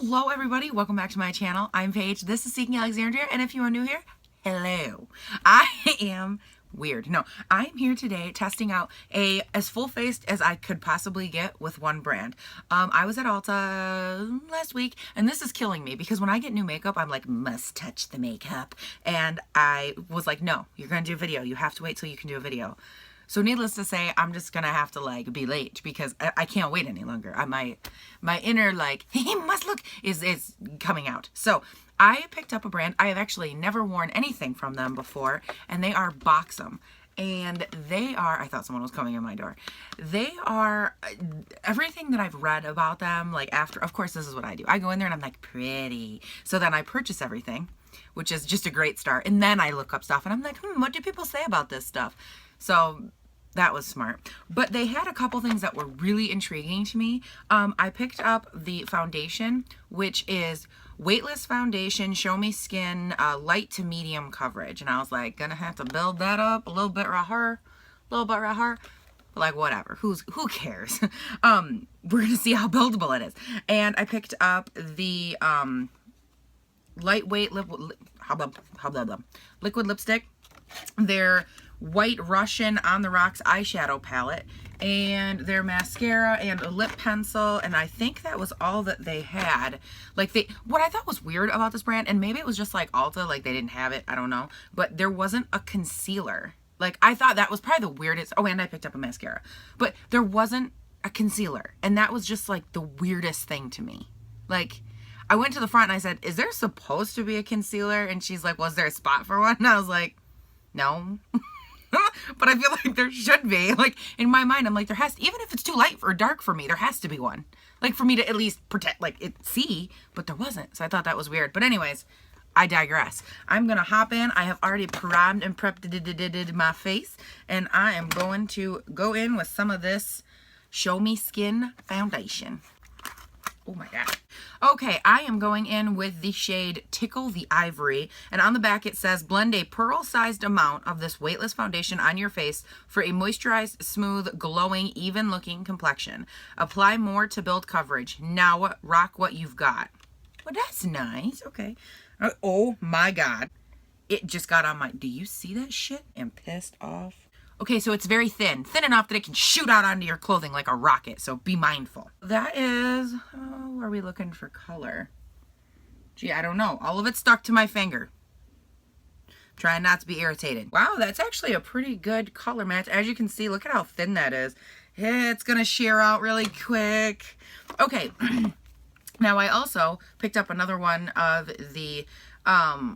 Hello everybody, welcome back to my channel. I'm Paige, this is Seeking Alexandria, and if you are new here, hello. I am weird. No, I'm here today testing out as full-faced as I could possibly get with one brand. I was at Ulta last week, and this is killing me because when I get new makeup, I'm like, must touch the makeup. And I was like, no, you're gonna do a video. You have to wait till you can do a video. So needless to say, I'm just gonna have to like be late because I can't wait any longer. My inner like, hey, must look is coming out. So I picked up a brand. I have actually never worn anything from them before, and they are Buxom. And they are, I thought someone was coming in my door. They are everything that I've read about them. Like after, of course, this is what I do. I go in there and I'm like, pretty. So then I purchase everything, which is just a great start. And then I look up stuff and I'm like, what do people say about this stuff? So that was smart. But they had a couple things that were really intriguing to me. I picked up the foundation, which is Weightless Foundation, Show Me Skin, light to medium coverage. And I was like, gonna have to build that up a little bit right here, But like, whatever, who cares? We're gonna see how buildable it is. And I picked up the lightweight liquid lipstick. Their White Russian On the Rocks eyeshadow palette, and their mascara and a lip pencil, and I think that was all that they had. Like, what I thought was weird about this brand, and maybe it was just like Ulta, like they didn't have it, I don't know, but there wasn't a concealer. Like, I thought that was probably the weirdest. Oh, and I picked up a mascara, but there wasn't a concealer, and that was just like the weirdest thing to me. Like, I went to the front and I said, is there supposed to be a concealer? And she's like, was there a spot for one? And I was like, no. But I feel like there should be. Like, in my mind, I'm like, there has to, even if it's too light or dark for me, there has to be one. Like, for me to at least protect, like, see, but there wasn't. So I thought that was weird. But anyways, I digress. I'm going to hop in. I have already primed and prepped my face, and I am going to go in with some of this Show Me Skin foundation. Oh my God. Okay, I am going in with the shade Tickle the Ivory, and on the back it says, blend a pearl-sized amount of this weightless foundation on your face for a moisturized, smooth, glowing, even-looking complexion. Apply more to build coverage. Now rock what you've got. Well, that's nice. Okay. Oh my God. It just got on my... Do you see that shit? I'm pissed off. Okay, so it's very thin enough that it can shoot out onto your clothing like a rocket, so be mindful. That is, oh, are we looking for color? Gee, I don't know. All of it stuck to my finger. Trying not to be irritated. Wow, that's actually a pretty good color match. As you can see, look at how thin that is. It's gonna shear out really quick. Okay, now I also picked up another one of the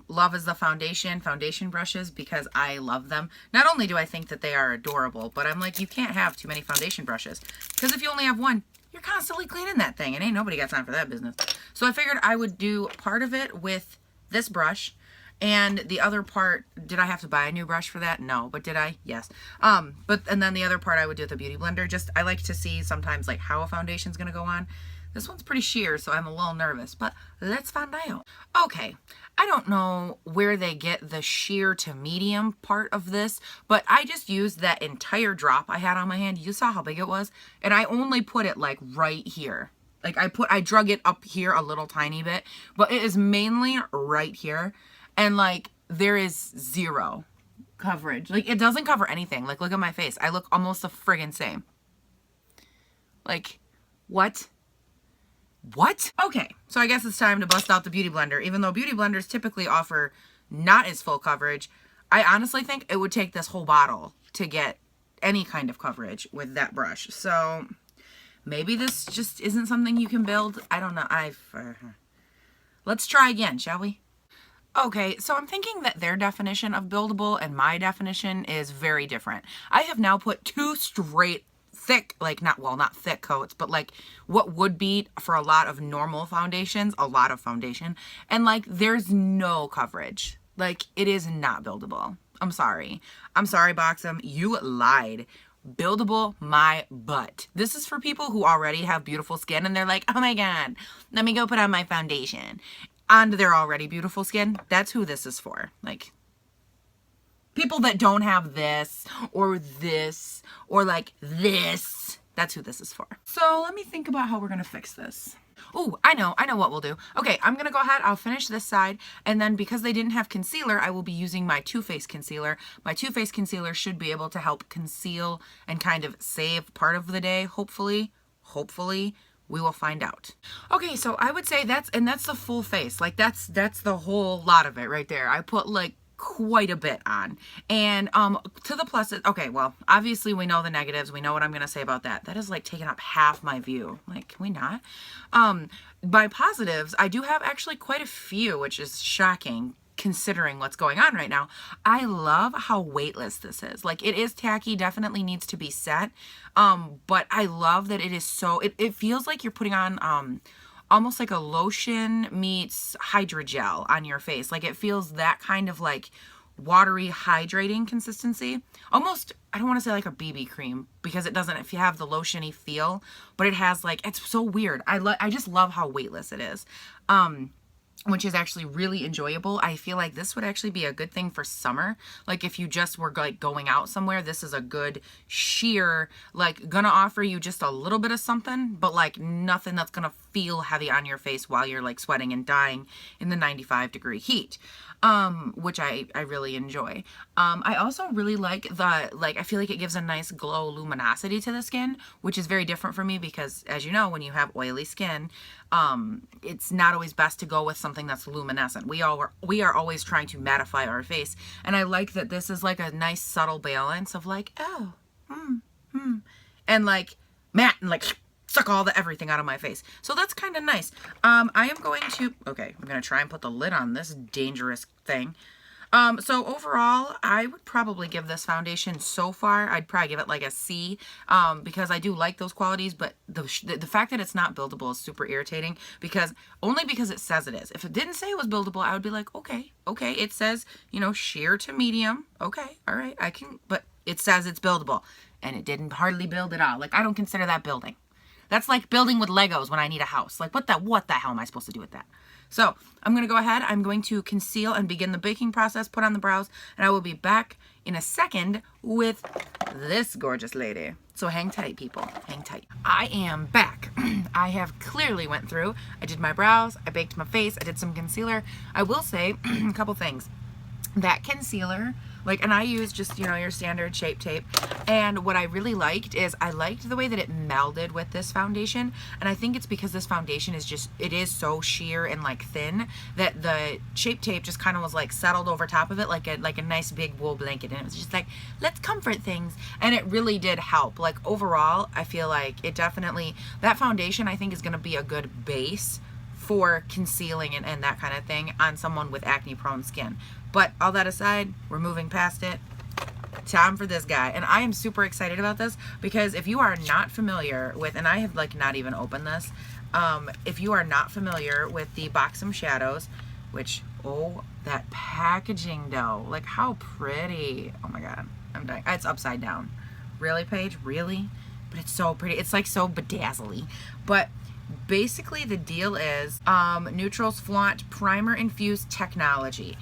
Love is the foundation brushes because I love them. Not only do I think that they are adorable, but I'm like, you can't have too many foundation brushes because if you only have one, you're constantly cleaning that thing and ain't nobody got time for that business. So I figured I would do part of it with this brush and the other part, did I have to buy a new brush for that? No, but did I? Yes. And then the other part I would do with a beauty blender. Just, I like to see sometimes like how a foundation's gonna go on. This one's pretty sheer, so I'm a little nervous, but let's find out. Okay, I don't know where they get the sheer to medium part of this, but I just used that entire drop I had on my hand. You saw how big it was? And I only put it like right here. Like I drug it up here a little tiny bit, but it is mainly right here. And like, there is zero coverage. Like, it doesn't cover anything. Like, look at my face. I look almost the friggin' same. Like, what? What? Okay, so I guess it's time to bust out the beauty blender. Even though beauty blenders typically offer not as full coverage, I honestly think it would take this whole bottle to get any kind of coverage with that brush. So maybe this just isn't something you can build. I don't know. Let's try again, shall we? Okay, so I'm thinking that their definition of buildable and my definition is very different. I have now put two straight thick, like not thick coats, but like what would be for a lot of normal foundations, a lot of foundation, and like there's no coverage. Like, it is not buildable. I'm sorry, Buxom, you lied. Buildable my butt. This is for people who already have beautiful skin and they're like, oh my God, let me go put on my foundation onto their already beautiful skin. That's who this is for. Like, people that don't have this or like this, that's who this is for. So let me think about how we're gonna fix this. Oh, I know what we'll do. Okay, I'm gonna go ahead, I'll finish this side, and then because they didn't have concealer, I will be using my Too Faced concealer. My Too Faced concealer should be able to help conceal and kind of save part of the day, hopefully. Hopefully. We will find out. Okay, so I would say that's the full face. Like that's the whole lot of it right there. I put like quite a bit on. And to the pluses, okay, well, obviously we know the negatives. We know what I'm going to say about that. That is like taking up half my view. Like, can we not? By positives, I do have actually quite a few, which is shocking considering what's going on right now. I love how weightless this is. Like, it is tacky, definitely needs to be set. But I love that it is so, it feels like you're putting on almost like a lotion meets hydrogel on your face. Like, it feels that kind of like watery, hydrating consistency. Almost, I don't want to say like a BB cream because it doesn't, if you have the lotiony feel, but it has like, it's so weird. I just love how weightless it is. Which is actually really enjoyable. I feel like this would actually be a good thing for summer. Like if you just were like going out somewhere, this is a good sheer, like gonna offer you just a little bit of something, but like nothing that's gonna feel heavy on your face while you're like sweating and dying in the 95-degree heat. Which I really enjoy. I also really like I feel like it gives a nice glow luminosity to the skin, which is very different for me because, as you know, when you have oily skin, it's not always best to go with something that's luminescent. We are always trying to mattify our face, and I like that this is like a nice subtle balance of like, oh, and like matte and like suck all the everything out of my face. So that's kind of nice. I am going to, okay, I'm going to try and put the lid on this dangerous thing. So overall, I would probably give this foundation so far, I'd probably give it like a C, because I do like those qualities, but the fact that it's not buildable is super irritating only because it says it is. If it didn't say it was buildable, I would be like, okay, it says, you know, sheer to medium. Okay, all right, but it says it's buildable, and it didn't hardly build at all. Like, I don't consider that building. That's like building with Legos when I need a house. Like, what the hell am I supposed to do with that? So I'm going to go ahead. I'm going to conceal and begin the baking process, put on the brows, and I will be back in a second with this gorgeous lady. So hang tight, people. Hang tight. I am back. I have clearly went through. I did my brows. I baked my face. I did some concealer. I will say a couple things. That concealer, like, and I use just, you know, your standard Shape Tape, and what I really liked is I liked the way that it melded with this foundation, and I think it's because this foundation is just, it is so sheer and like thin that the Shape Tape just kind of was like settled over top of it like a nice big wool blanket, and it was just like, let's comfort things, and it really did help. Like, overall, I feel like it definitely, that foundation I think is going to be a good base for concealing and that kind of thing on someone with acne prone skin. But all that aside, we're moving past it. Time for this guy. And I am super excited about this because if you are not familiar with, and I have like not even opened this, if you are not familiar with the Buxom shadows, which, oh, that packaging though, like how pretty. Oh my God, I'm dying. It's upside down. Really, Paige? Really? But it's so pretty. It's like so bedazzly. But basically the deal is Neutrals flaunt primer infused technology.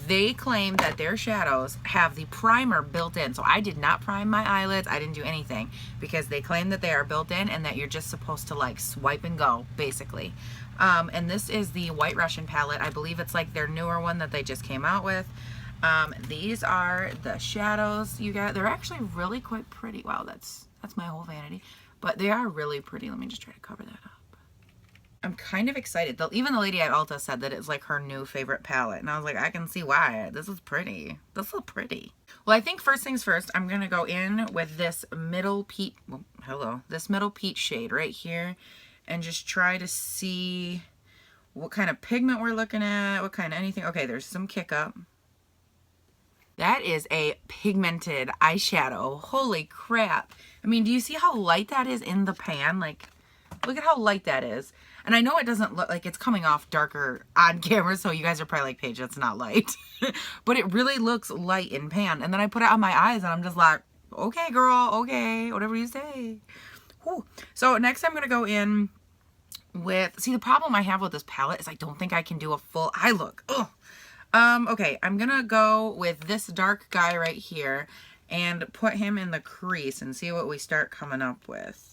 They claim that their shadows have the primer built in. So I did not prime my eyelids. I didn't do anything because they claim that they are built in and that you're just supposed to like swipe and go, basically. And this is the White Russian palette. I believe it's like their newer one that they just came out with. These are the shadows you got. They're actually really quite pretty. Wow, that's my whole vanity. But they are really pretty. Let me just try to cover that up. I'm kind of excited. Even the lady at Ulta said that it's like her new favorite palette. And I was like, I can see why. This is pretty. This is pretty. Well, I think first things first, I'm going to go in with this middle peach, this middle peach shade right here. And just try to see what kind of pigment we're looking at. What kind of anything. Okay, there's some kick up. That is a pigmented eyeshadow. Holy crap. I mean, do you see how light that is in the pan? Like, look at how light that is. And I know it doesn't look like it's coming off darker on camera, so you guys are probably like, Paige, that's not light. But it really looks light in pan. And then I put it on my eyes, and I'm just like, okay, girl, okay, whatever you say. Whew. So next I'm going to go in with, see, the problem I have with this palette is I don't think I can do a full eye look. Ugh. Okay, I'm going to go with this dark guy right here and put him in the crease and see what we start coming up with.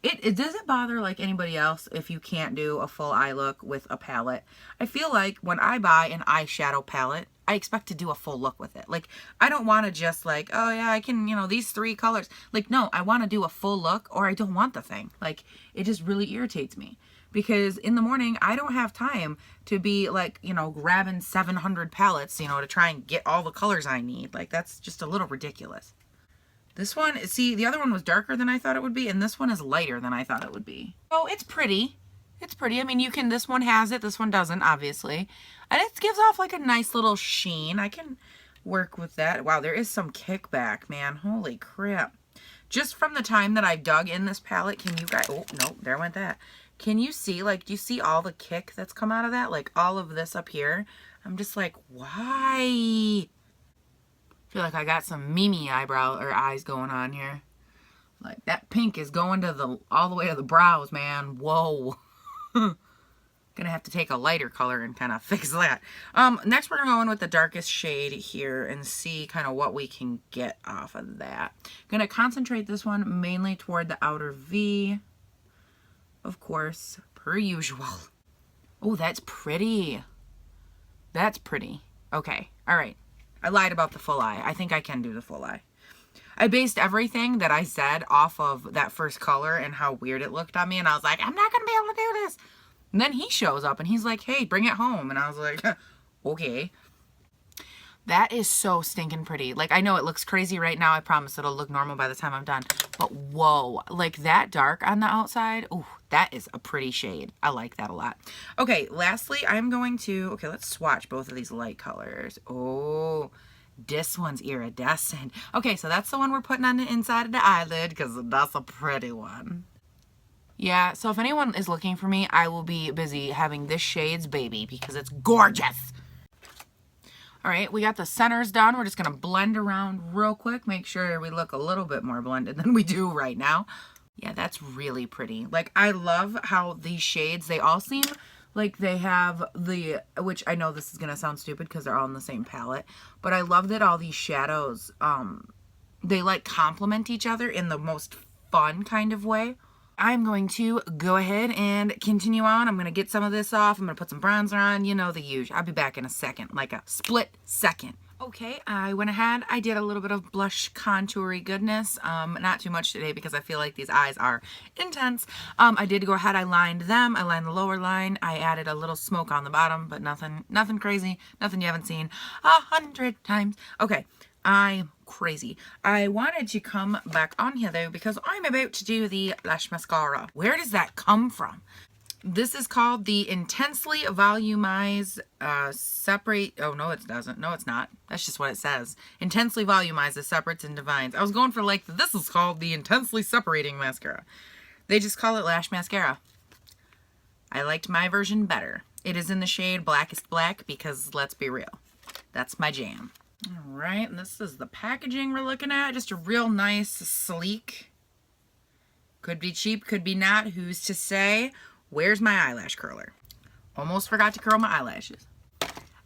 it doesn't bother like anybody else if you can't do a full eye look with a palette. I feel like when I buy an eyeshadow palette, I expect to do a full look with it. Like, I don't want to just like, oh yeah, I can, you know, these 3 colors. Like, no, I want to do a full look or I don't want the thing. Like, it just really irritates me. Because in the morning, I don't have time to be like, you know, grabbing 700 palettes, you know, to try and get all the colors I need. Like, that's just a little ridiculous. This one, see, the other one was darker than I thought it would be, and this one is lighter than I thought it would be. Oh, it's pretty. It's pretty. I mean, you can, this one has it, this one doesn't, obviously. And it gives off like a nice little sheen. I can work with that. Wow, there is some kickback, man. Holy crap. Just from the time that I've dug in this palette, can you guys, oh, no, there went that. Can you see, like, do you see all the kick that's come out of that? Like, all of this up here. I'm just like, why? I feel like I got some Mimi eyebrow or eyes going on here. Like, that pink is going to the, all the way to the brows, man. Whoa. Gonna have to take a lighter color and kind of fix that. Next we're gonna go in with the darkest shade here and see kind of what we can get off of that. Gonna concentrate this one mainly toward the outer V. Of course, per usual. Oh, that's pretty. That's pretty. Okay, all right. I lied about the full eye. I think I can do the full eye. I based everything that I said off of that first color and how weird it looked on me. And I was like, I'm not going to be able to do this. And then he shows up and he's like, hey, bring it home. And I was like, okay. That is so stinking pretty. Like, I know it looks crazy right now. I promise it'll look normal by the time I'm done. But whoa, like that dark on the outside. Oh, that is a pretty shade. I like that a lot. Okay, lastly, I'm going to, okay, let's swatch both of these light colors. Oh, this one's iridescent. Okay, so that's the one we're putting on the inside of the eyelid because that's a pretty one. Yeah, so if anyone is looking for me, I will be busy having this shade's baby because it's gorgeous. All right, we got the centers done. We're just going to blend around real quick. Make sure we look a little bit more blended than we do right now. Yeah, that's really pretty. Like, I love how these shades, they all seem like they have the, which I know this is going to sound stupid because they're all in the same palette, but I love that all these shadows, they like complement each other in the most fun kind of way. I'm going to go ahead and continue on. I'm going to get some of this off. I'm going to put some bronzer on. You know the usual. I'll be back in a second, like a split second. Okay, I went ahead. I did a little bit of blush contoury goodness. Not too much today because I feel like these eyes are intense. I did go ahead. I lined them. I lined the lower line. I added a little smoke on the bottom, but nothing crazy. Nothing you haven't seen 100 times. Okay. I'm crazy. I wanted to come back on here though because I'm about to do the lash mascara. Where does that come from? This is called the Intensely Volumized Separate. Oh, no, it doesn't. No, it's not. That's just what it says. Intensely Volumized the Separates and Divines. I was going for like, this is called the Intensely Separating Mascara. They just call it lash mascara. I liked my version better. It is in the shade Blackest Black because let's be real. That's my jam. All right, and this is the packaging we're looking at. Just a real nice, sleek. Could be cheap, could be not. Who's to say? Where's my eyelash curler? Almost forgot to curl my eyelashes.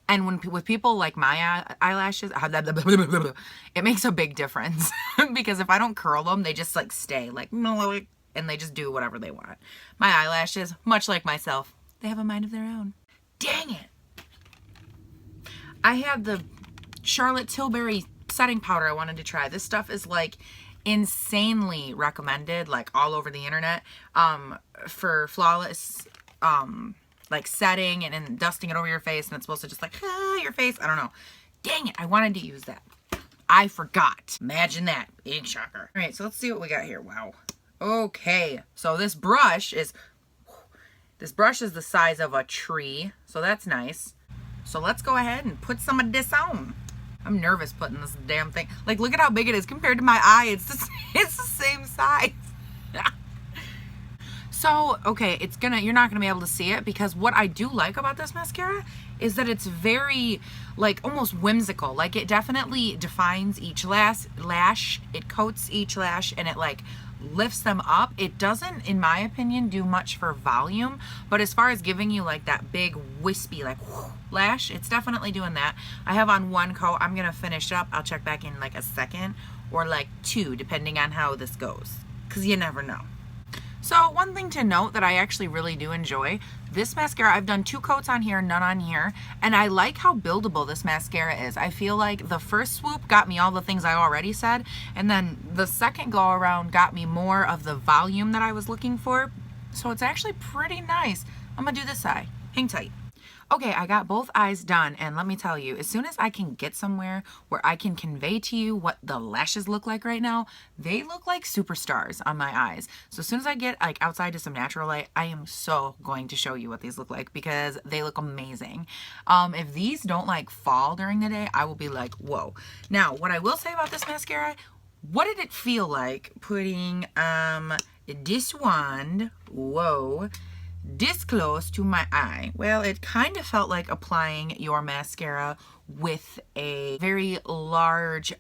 And with people like my eyelashes, it makes a big difference. Because if I don't curl them, they just like stay like, and they just do whatever they want. My eyelashes, much like myself, they have a mind of their own. Dang it. I had the Charlotte Tilbury setting powder I wanted to try. This stuff is like insanely recommended, like all over the internet, for flawless like setting and dusting it over your face, and it's supposed to just like your face. I don't know. Dang it, I wanted to use that. I forgot. Imagine that. Big shocker. All right, so let's see what we got here. Wow. Okay, so this brush is the size of a tree, so that's nice. So let's go ahead and put some of this on. I'm nervous putting this damn thing. Like, look at how big it is compared to my eye. It's the same size. So, okay, you're not gonna be able to see it because what I do like about this mascara is that it's very, like, almost whimsical. Like, it definitely defines each lash. It coats each lash and it, like, lifts them up. It doesn't, in my opinion, do much for volume, but as far as giving you like that big wispy like lash, it's definitely doing that. I have on one coat. I'm gonna finish up. I'll check back in like a second or like 2 depending on how this goes, because you never know. So one thing to note that I actually really do enjoy, this mascara, I've done 2 coats on here, none on here, and I like how buildable this mascara is. I feel like the first swoop got me all the things I already said, and then the second go around got me more of the volume that I was looking for. So it's actually pretty nice. I'm gonna do this eye. Hang tight. Okay, I got both eyes done, and let me tell you, as soon as I can get somewhere where I can convey to you what the lashes look like right now, they look like superstars on my eyes. So as soon as I get like outside to some natural light, I am so going to show you what these look like because they look amazing. If these don't like fall during the day, I will be like, whoa. Now, what I will say about this mascara, what did it feel like putting this wand, whoa, this close to my eye? Well, it kind of felt like applying your mascara with a very large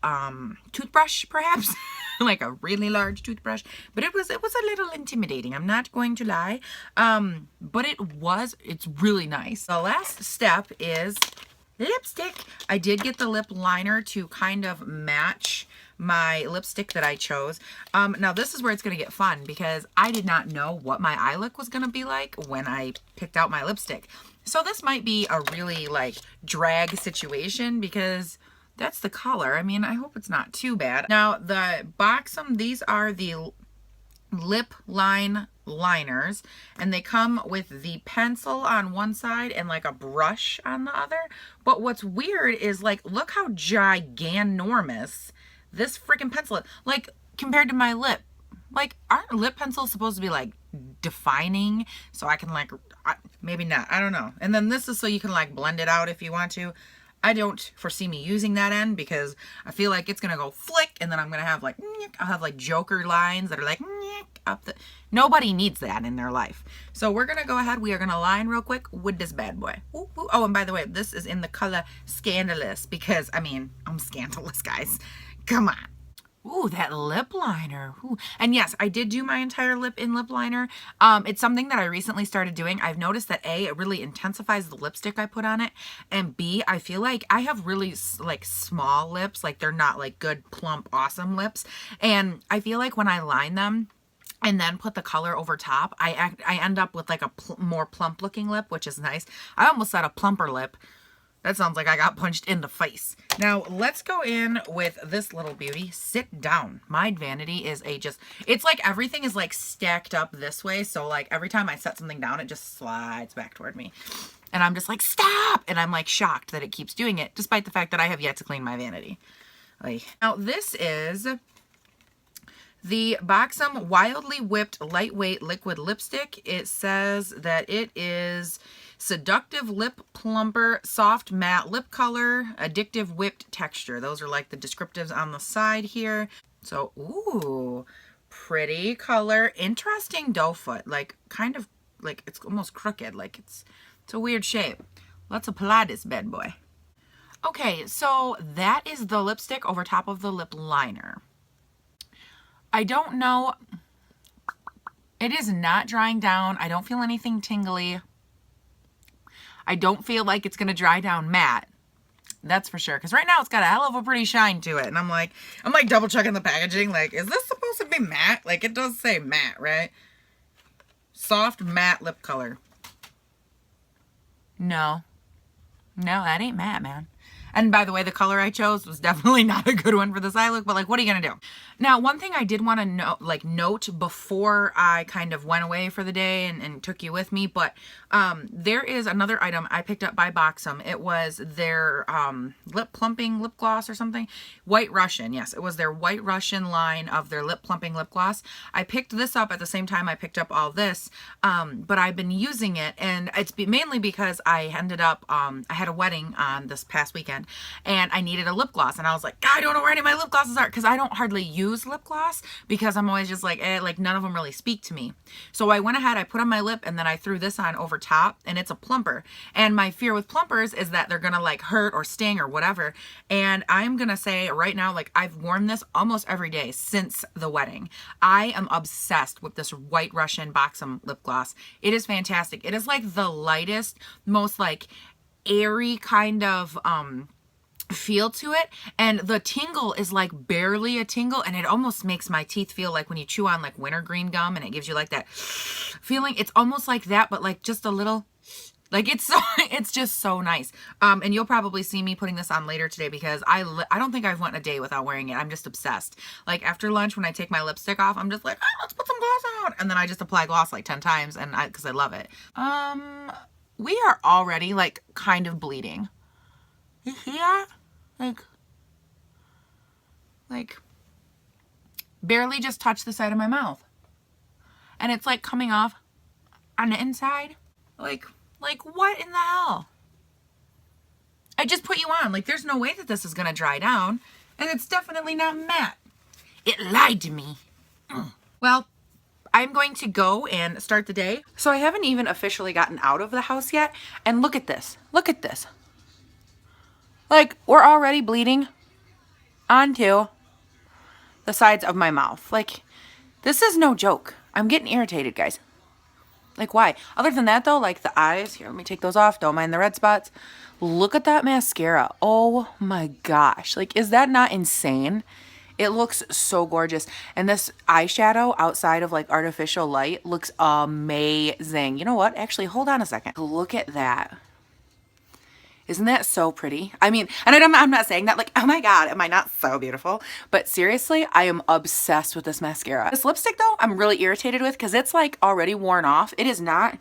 toothbrush, perhaps. Like a really large toothbrush, but it was a little intimidating, I'm not going to lie. But it's really nice. The last step is lipstick. I did get the lip liner to kind of match my lipstick that I chose. Now this is where it's gonna get fun because I did not know what my eye look was gonna be like when I picked out my lipstick. So this might be a really like drag situation because that's the color. I mean, I hope it's not too bad. Now the Buxom, these are the lip line liners, and they come with the pencil on one side and like a brush on the other. But what's weird is like, look how giganormous this freaking pencil is, like compared to my lip. Like, aren't lip pencils supposed to be like defining so I can like, maybe not, I don't know. And then this is so you can like blend it out if you want to. I don't foresee me using that end because I feel like it's gonna go flick, and then I'm gonna have like, I'll have like Joker lines that are like up the, nobody needs that in their life. So we're gonna go ahead, we are gonna line real quick with this bad boy. Ooh, ooh. Oh, and by the way, this is in the color Scandalous because, I mean, I'm scandalous, guys. Come on. Ooh, that lip liner. Ooh. And yes, I did do my entire lip in lip liner. It's something that I recently started doing. I've noticed that A, it really intensifies the lipstick I put on it. And B, I feel like I have really like small lips. Like they're not like good, plump, awesome lips. And I feel like when I line them and then put the color over top, I end up with like a more plump looking lip, which is nice. I almost said a plumper lip. That sounds like I got punched in the face. Now, let's go in with this little beauty. Sit down. My vanity is it's like everything is like stacked up this way. So like every time I set something down, it just slides back toward me. And I'm just like, stop! And I'm like shocked that it keeps doing it, despite the fact that I have yet to clean my vanity. Now, this is the Buxom Wildly Whipped Lightweight Liquid Lipstick. It says that it is Seductive Lip Plumper, Soft Matte Lip Color, Addictive Whipped Texture. Those are like the descriptives on the side here. So, ooh, pretty color. Interesting doe foot. Like, kind of, like, it's almost crooked. Like, it's a weird shape. Let's apply this bad boy. Okay, so that is the lipstick over top of the lip liner. I don't know. It is not drying down. I don't feel anything tingly. I don't feel like it's going to dry down matte. That's for sure. Because right now it's got a hell of a pretty shine to it. And I'm like double checking the packaging. Like, is this supposed to be matte? Like, it does say matte, right? Soft matte lip color. No. No, that ain't matte, man. And by the way, the color I chose was definitely not a good one for this eye look, but like, what are you gonna do? Now, one thing I did want to note before I kind of went away for the day and took you with me, but there is another item I picked up by Buxom. It was their lip plumping lip gloss or something. White Russian, yes, it was their White Russian line of their lip plumping lip gloss. I picked this up at the same time I picked up all this, but I've been using it, and it's mainly because I ended up, I had a wedding on this past weekend, and I needed a lip gloss, and I was like, I don't know where any of my lip glosses are, because I don't hardly use lip gloss, because I'm always just like, like none of them really speak to me. So I went ahead, I put on my lip, and then I threw this on over top, and it's a plumper. And my fear with plumpers is that they're gonna like hurt or sting or whatever. And I'm gonna say right now, like, I've worn this almost every day since the wedding. I am obsessed with this White Russian Buxom lip gloss. It is fantastic. It is like the lightest, most like airy kind of feel to it, and the tingle is like barely a tingle, and it almost makes my teeth feel like when you chew on like wintergreen gum and it gives you like that feeling. It's almost like that, but like just a little, like it's so, it's just so nice. And you'll probably see me putting this on later today because I don't think I've went a day without wearing it. I'm just obsessed. Like after lunch when I take my lipstick off, I'm just like, oh, let's put some gloss on, and then I just apply gloss like 10 times, and because I love it. We are already like kind of bleeding. You see that? Like barely just touched the side of my mouth. And it's like coming off on the inside. Like what in the hell? I just put you on. Like there's no way that this is gonna dry down. And it's definitely not matte. It lied to me. Well, I'm going to go and start the day. So I haven't even officially gotten out of the house yet. And look at this. Look at this. Like we're already bleeding onto the sides of my mouth. Like this is no joke. I'm getting irritated, guys. Like why? Other than that though, like the eyes, here, let me take those off. Don't mind the red spots. Look at that mascara. Oh my gosh. Like, is that not insane? It looks so gorgeous. And this eyeshadow outside of like artificial light looks amazing. You know what? Actually, hold on a second. Look at that. Isn't that so pretty? I mean, and I'm not saying that like, oh my God, am I not so beautiful? But seriously, I am obsessed with this mascara. This lipstick though, I'm really irritated with because it's like already worn off. It is not,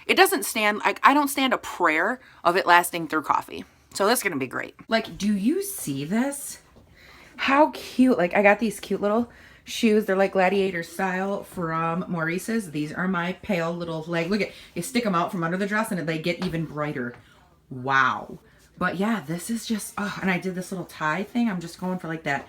it doesn't stand, like I don't stand a prayer of it lasting through coffee. So this is gonna be great. Like, do you see this? How cute. Like I got these cute little shoes. They're like gladiator style from Maurice's. These are my pale little leg. Look at, you stick them out from under the dress and they get even brighter. Wow. But yeah, this is just, oh, and I did this little tie thing. I'm just going for like that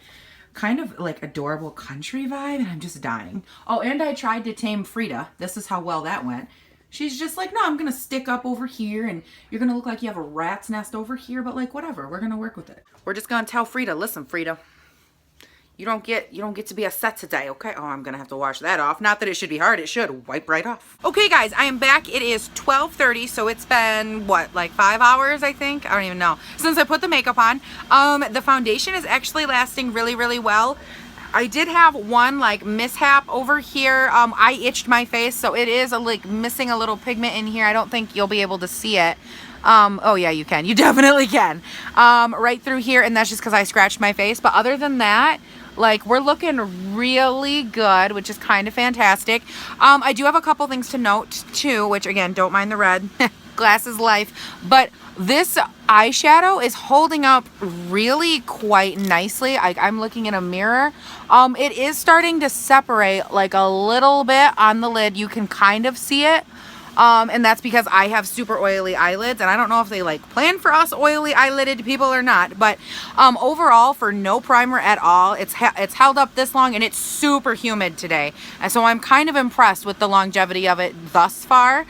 kind of like adorable country vibe, and I'm just dying. Oh, and I tried to tame Frida. This is how well that went. She's just like, no, I'm going to stick up over here and you're going to look like you have a rat's nest over here, but like whatever, we're going to work with it. We're just going to tell Frida, listen, Frida, you don't get to be a set today, okay? Oh, I'm gonna have to wash that off. Not that it should be hard, it should. Wipe right off. Okay, guys, I am back. It is 12:30, so it's been, what, like 5 hours, I think? I don't even know. Since I put the makeup on. The foundation is actually lasting really, really well. I did have one, like, mishap over here. I itched my face, so it is, like, missing a little pigment in here. I don't think you'll be able to see it. Oh yeah, you can. You definitely can. Right through here, and that's just because I scratched my face. But other than that, like, we're looking really good, which is kind of fantastic. I do have a couple things to note too, which again, don't mind the red. Glass is life. But this eyeshadow is holding up really quite nicely. I'm looking in a mirror. It is starting to separate like a little bit on the lid. You can kind of see it. And that's because I have super oily eyelids, and I don't know if they like plan for us oily eyelided people or not, but overall, for no primer at all, it's held up this long, and it's super humid today, and so I'm kind of impressed with the longevity of it thus far.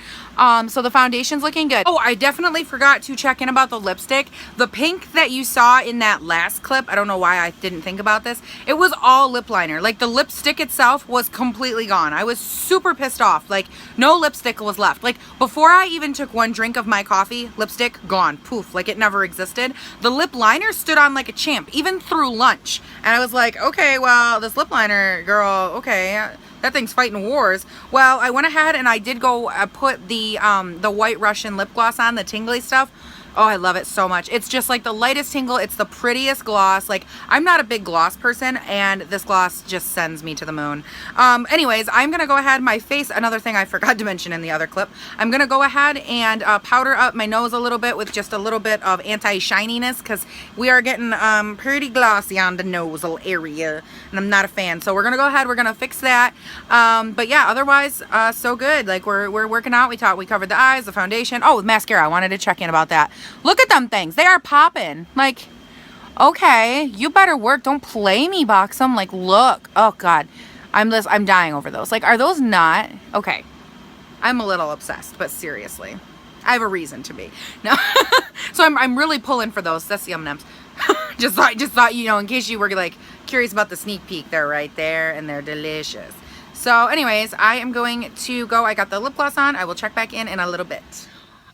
So the foundation's looking good. Oh, I definitely forgot to check in about the lipstick. The pink that you saw in that last clip, I don't know why I didn't think about this. It was all lip liner. Like the lipstick itself was completely gone. I was super pissed off. Like no lipstick was left. Like before I even took one drink of my coffee, lipstick gone, poof, like it never existed. The lip liner stood on like a champ, even through lunch. And I was like, okay, well, this lip liner, girl, okay. That thing's fighting wars. Well, I went ahead and I did go put the White Russian lip gloss on, the tingly stuff. Oh, I love it so much. It's just like the lightest tingle. It's the prettiest gloss. Like, I'm not a big gloss person, and this gloss just sends me to the moon. Anyways, I'm going to go ahead, my face, another thing I forgot to mention in the other clip, I'm going to go ahead and powder up my nose a little bit with just a little bit of anti-shininess, because we are getting pretty glossy on the nasal area, and I'm not a fan. So we're going to go ahead, we're going to fix that. But yeah, otherwise, so good. Like, we're working out. We covered the eyes, the foundation. Oh, mascara. I wanted to check in about that. Look at them things. They are popping. Like, okay, you better work. Don't play me, Buxom. Like, look. Oh, God. I'm dying over those. Like, are those not? Okay. I'm a little obsessed, but seriously. I have a reason to be. No. So I'm really pulling for those. That's the M&Ms. just thought, you know, in case you were, like, curious about the sneak peek. They're right there, and they're delicious. So, anyways, I am going to go. I got the lip gloss on. I will check back in a little bit.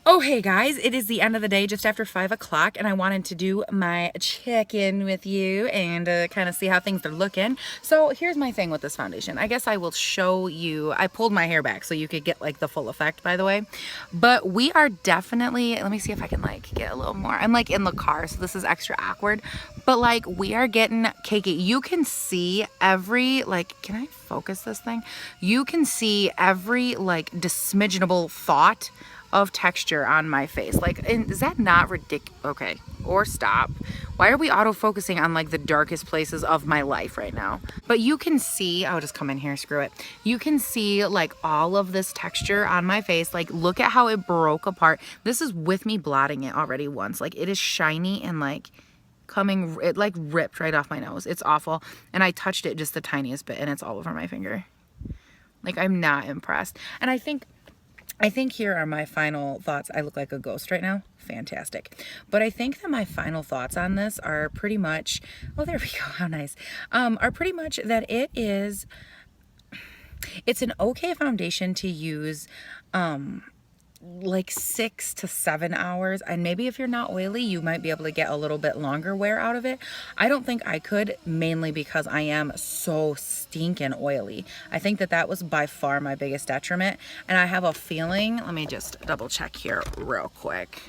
Oh, hey guys, it is the end of the day, just after 5 o'clock, and I wanted to do my check-in with you and kind of see how things are looking. So here's my thing with this foundation. I guess I will show you, I pulled my hair back so you could get like the full effect, by the way. But we are definitely, let me see if I can like get a little more. I'm like in the car, so this is extra awkward. But like we are getting cakey. You can see every, like, can I focus this thing? You can see every like dismidgeable thought of texture on my face. Like, is that not ridiculous? Okay, or stop. Why are we auto-focusing on like the darkest places of my life right now? But you can see, I'll just come in here, screw it. You can see like all of this texture on my face. Like, look at how it broke apart. This is with me blotting it already once. Like, it is shiny and like coming, it like ripped right off my nose. It's awful. And I touched it just the tiniest bit and it's all over my finger. Like, I'm not impressed. And I think here are my final thoughts. I look like a ghost right now. Fantastic. But I think that my final thoughts on this are pretty much, oh, there we go. How nice. Are pretty much that it's an okay foundation to use, like 6 to 7 hours, and maybe if you're not oily you might be able to get a little bit longer wear out of it. I don't think I could, mainly because I am so stinking oily. I think that was by far my biggest detriment, and I have a feeling, let me just double check here real quick.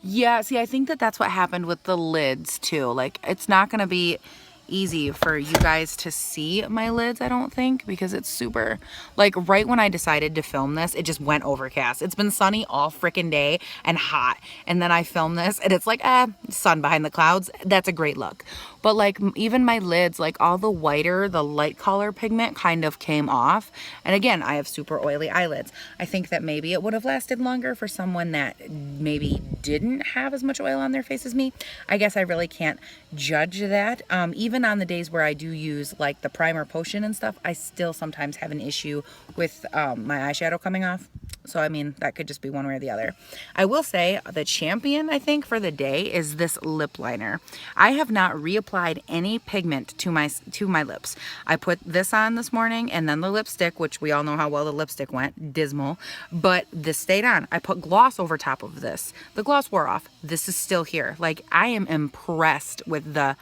Yeah, see, I think that's what happened with the lids too. Like, it's not gonna be easy for you guys to see my lids, I don't think, because it's super, like, right when I decided to film this, it just went overcast. It's been sunny all freaking day and hot, and then I film this and it's like, sun behind the clouds. That's a great look. But like, even my lids, like all the whiter, the light color pigment kind of came off. And again, I have super oily eyelids. I think that maybe it would have lasted longer for someone that maybe didn't have as much oil on their face as me. I guess I really can't judge that. Even on the days where I do use like the primer potion and stuff, I still sometimes have an issue with my eyeshadow coming off. So, I mean, that could just be one way or the other. I will say the champion, I think, for the day is this lip liner. I have not reapplied any pigment to my lips. I put this on this morning, and then the lipstick, which we all know how well the lipstick went, dismal, but this stayed on. I put gloss over top of this. The gloss wore off. This is still here. Like, I am impressed with the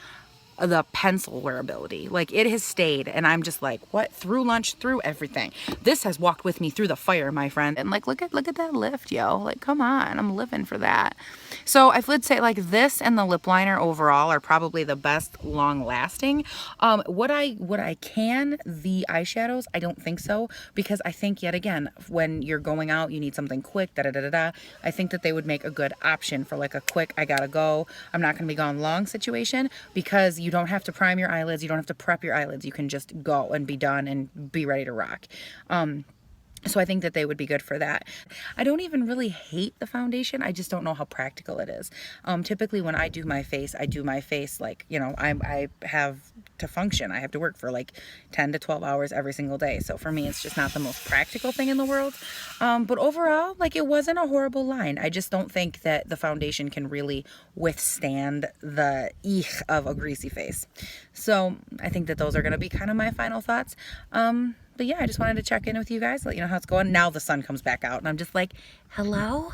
pencil wearability. Like, it has stayed, and I'm just like, what? Through lunch, through everything. This has walked with me through the fire, my friend. And like, look at that lift, yo. Like, come on, I'm living for that. So I would say like this and the lip liner overall are probably the best long lasting. Would I can the eyeshadows? I don't think so, because I think, yet again, when you're going out, you need something quick, I think that they would make a good option for like a quick, I gotta go, I'm not gonna be gone long situation, because you don't have to prime your eyelids, you don't have to prep your eyelids, you can just go and be done and be ready to rock. So I think that they would be good for that. I don't even really hate the foundation. I just don't know how practical it is. Typically when I do my face like, you know, I have to function. I have to work for like 10 to 12 hours every single day. So for me, it's just not the most practical thing in the world. But overall, like, it wasn't a horrible line. I just don't think that the foundation can really withstand the eek of a greasy face. So I think that those are going to be kind of my final thoughts. But yeah, I just wanted to check in with you guys, let you know how it's going. Now the sun comes back out and I'm just like, hello?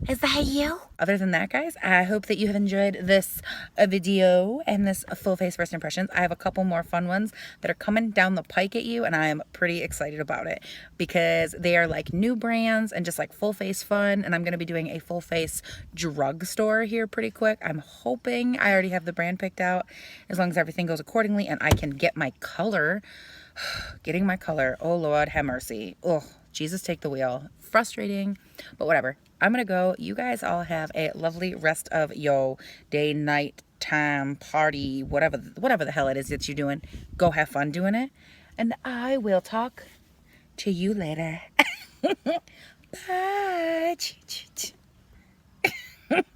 Is that you? Other than that, guys, I hope that you have enjoyed this video and this full face first impressions. I have a couple more fun ones that are coming down the pike at you, and I am pretty excited about it because they are like new brands and just like full face fun. And I'm going to be doing a full face drugstore here pretty quick. I'm hoping I already have the brand picked out, as long as everything goes accordingly and I can get my color. Getting my color, oh Lord have mercy. Oh, Jesus take the wheel. Frustrating, but whatever. I'm gonna go. You guys all have a lovely rest of your day, night, time, party, whatever the hell it is that you're doing. Go have fun doing it, and I will talk to you later. Bye.